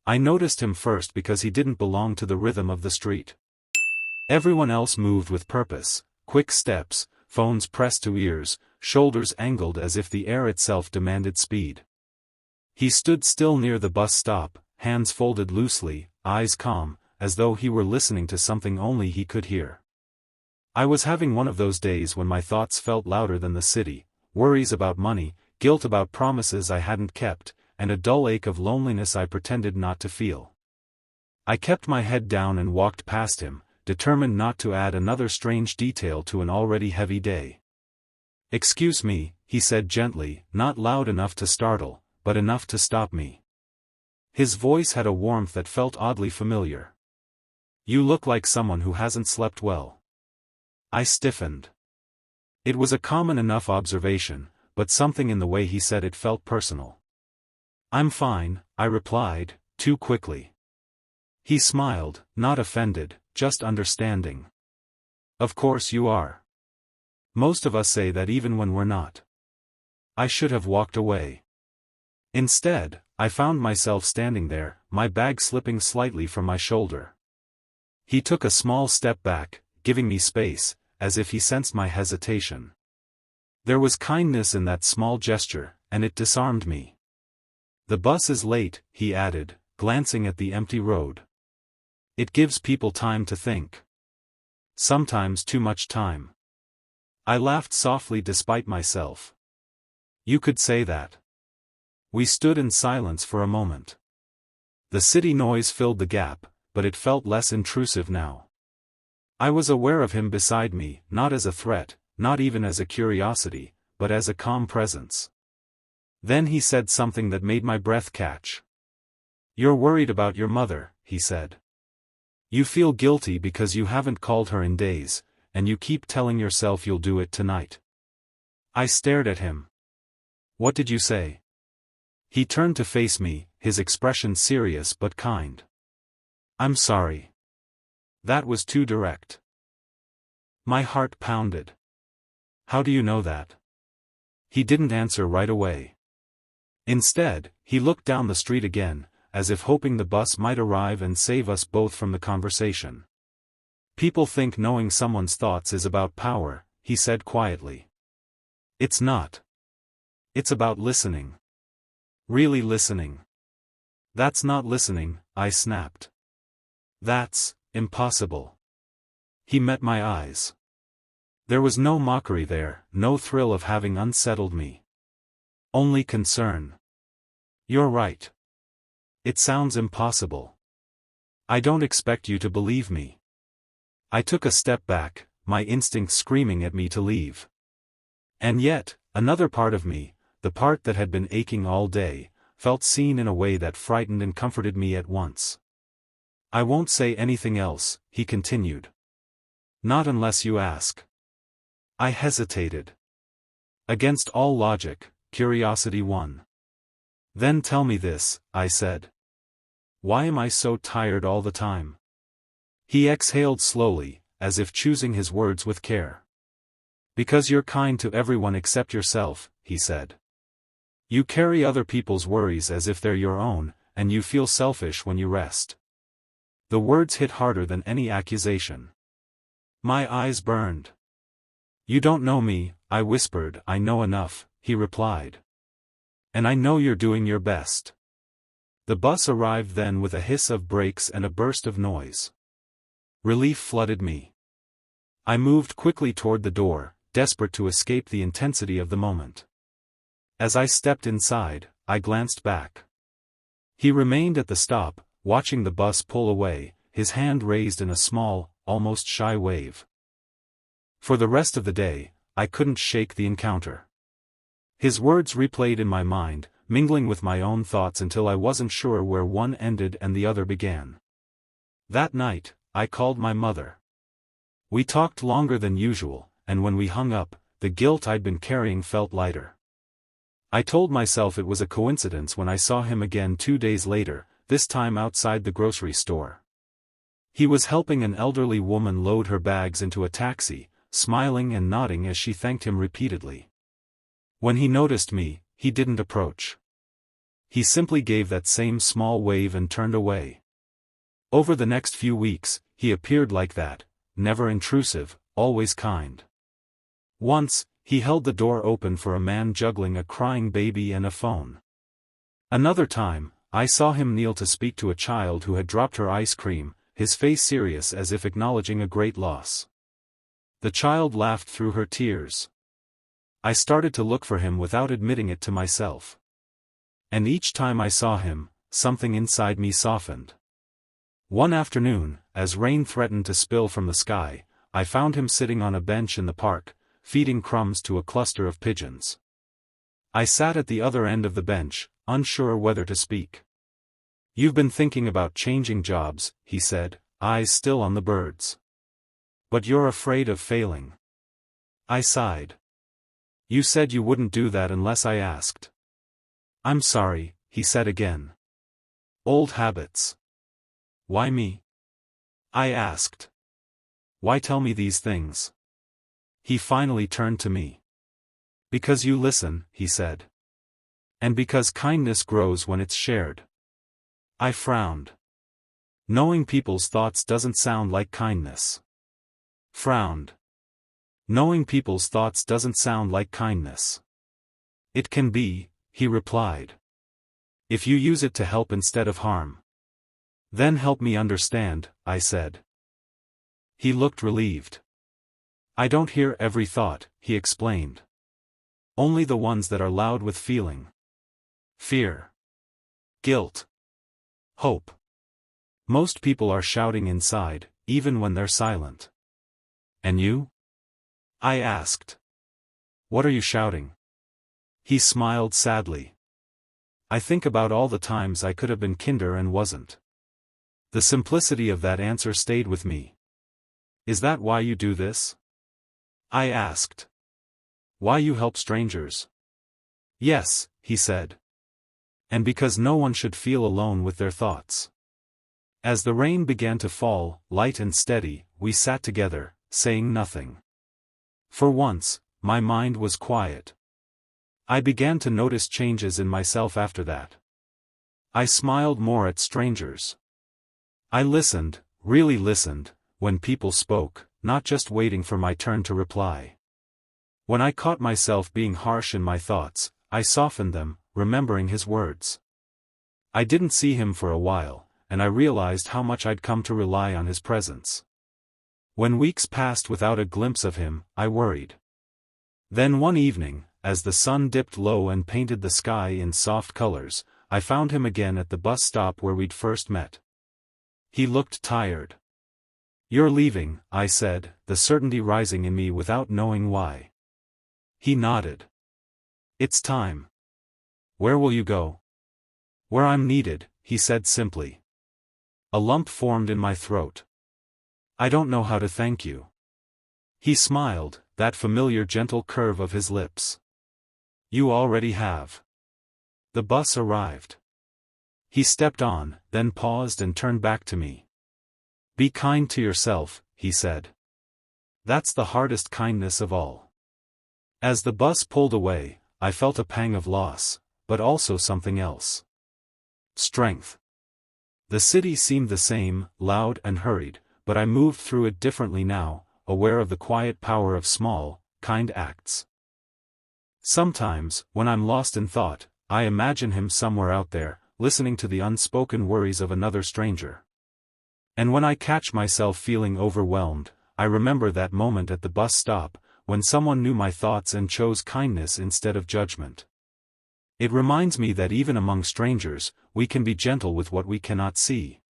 I noticed him first because he didn't belong to the rhythm of the street. Everyone else moved with purpose, quick steps, phones pressed to ears, shoulders angled as if the air itself demanded speed. He stood still near the bus stop, hands folded loosely, eyes calm, as though he were listening to something only he could hear. I was having one of those days when my thoughts felt louder than the city, worries about money, guilt about promises I hadn't kept, and a dull ache of loneliness I pretended not to feel. I kept my head down and walked past him, determined not to add another strange detail to an already heavy day. "Excuse me," he said gently, not loud enough to startle, but enough to stop me. His voice had a warmth that felt oddly familiar. "You look like someone who hasn't slept well." I stiffened. It was a common enough observation, but something in the way he said it felt personal. "I'm fine," I replied, too quickly. He smiled, not offended, just understanding. "Of course you are. Most of us say that even when we're not." I should have walked away. Instead, I found myself standing there, my bag slipping slightly from my shoulder. He took a small step back, giving me space, as if he sensed my hesitation. There was kindness in that small gesture, and it disarmed me. "The bus is late," he added, glancing at the empty road. "It gives people time to think. Sometimes too much time." I laughed softly despite myself. "You could say that." We stood in silence for a moment. The city noise filled the gap, but it felt less intrusive now. I was aware of him beside me, not as a threat, not even as a curiosity, but as a calm presence. Then he said something that made my breath catch. "You're worried about your mother," he said. "You feel guilty because you haven't called her in days, and you keep telling yourself you'll do it tonight." I stared at him. "What did you say?" He turned to face me, his expression serious but kind. "I'm sorry. That was too direct." My heart pounded. "How do you know that?" He didn't answer right away. Instead, he looked down the street again, as if hoping the bus might arrive and save us both from the conversation. "People think knowing someone's thoughts is about power," he said quietly. "It's not. It's about listening. Really listening." "That's not listening," I snapped. "That's impossible." He met my eyes. There was no mockery there, no thrill of having unsettled me. Only concern. "You're right. It sounds impossible. I don't expect you to believe me." I took a step back, my instinct screaming at me to leave. And yet, another part of me, the part that had been aching all day, felt seen in a way that frightened and comforted me at once. "I won't say anything else," he continued. "Not unless you ask." I hesitated. Against all logic, curiosity won. "Then tell me this," I said. "Why am I so tired all the time?" He exhaled slowly, as if choosing his words with care. "Because you're kind to everyone except yourself," he said. "You carry other people's worries as if they're your own, and you feel selfish when you rest." The words hit harder than any accusation. My eyes burned. "You don't know me," I whispered. "I know enough," he replied. "And I know you're doing your best." The bus arrived then with a hiss of brakes and a burst of noise. Relief flooded me. I moved quickly toward the door, desperate to escape the intensity of the moment. As I stepped inside, I glanced back. He remained at the stop, watching the bus pull away, his hand raised in a small, almost shy wave. For the rest of the day, I couldn't shake the encounter. His words replayed in my mind, mingling with my own thoughts until I wasn't sure where one ended and the other began. That night, I called my mother. We talked longer than usual, and when we hung up, the guilt I'd been carrying felt lighter. I told myself it was a coincidence when I saw him again 2 days later, this time outside the grocery store. He was helping an elderly woman load her bags into a taxi, smiling and nodding as she thanked him repeatedly. When he noticed me, he didn't approach. He simply gave that same small wave and turned away. Over the next few weeks, he appeared like that, never intrusive, always kind. Once, he held the door open for a man juggling a crying baby and a phone. Another time, I saw him kneel to speak to a child who had dropped her ice cream, his face serious as if acknowledging a great loss. The child laughed through her tears. I started to look for him without admitting it to myself. And each time I saw him, something inside me softened. One afternoon, as rain threatened to spill from the sky, I found him sitting on a bench in the park, feeding crumbs to a cluster of pigeons. I sat at the other end of the bench, unsure whether to speak. "You've been thinking about changing jobs," he said, eyes still on the birds. "But you're afraid of failing." I sighed. "You said you wouldn't do that unless I asked." "I'm sorry," he said again. "Old habits." "Why me?" I asked. "Why tell me these things?" He finally turned to me. "Because you listen," he said. "And because kindness grows when it's shared." I frowned. Knowing people's thoughts doesn't sound like kindness. Frowned. Knowing people's thoughts doesn't sound like kindness. "It can be," he replied. "If you use it to help instead of harm." "Then help me understand," I said. He looked relieved. "I don't hear every thought," he explained. "Only the ones that are loud with feeling. Fear. Guilt. Hope. Most people are shouting inside, even when they're silent." "And you?" I asked. "What are you shouting?" He smiled sadly. "I think about all the times I could have been kinder and wasn't." The simplicity of that answer stayed with me. "Is that why you do this?" I asked. "Why you help strangers?" "Yes," he said. "And because no one should feel alone with their thoughts." As the rain began to fall, light and steady, we sat together, saying nothing. For once, my mind was quiet. I began to notice changes in myself after that. I smiled more at strangers. I listened, really listened, when people spoke, not just waiting for my turn to reply. When I caught myself being harsh in my thoughts, I softened them, remembering his words. I didn't see him for a while, and I realized how much I'd come to rely on his presence. When weeks passed without a glimpse of him, I worried. Then one evening, as the sun dipped low and painted the sky in soft colors, I found him again at the bus stop where we'd first met. He looked tired. "You're leaving," I said, the certainty rising in me without knowing why. He nodded. "It's time." "Where will you go?" "Where I'm needed," he said simply. A lump formed in my throat. "I don't know how to thank you." He smiled, that familiar gentle curve of his lips. "You already have." The bus arrived. He stepped on, then paused and turned back to me. "Be kind to yourself," he said. "That's the hardest kindness of all." As the bus pulled away, I felt a pang of loss, but also something else. Strength. The city seemed the same, loud and hurried, but I moved through it differently now, aware of the quiet power of small, kind acts. Sometimes, when I'm lost in thought, I imagine him somewhere out there, listening to the unspoken worries of another stranger. And when I catch myself feeling overwhelmed, I remember that moment at the bus stop, when someone knew my thoughts and chose kindness instead of judgment. It reminds me that even among strangers, we can be gentle with what we cannot see.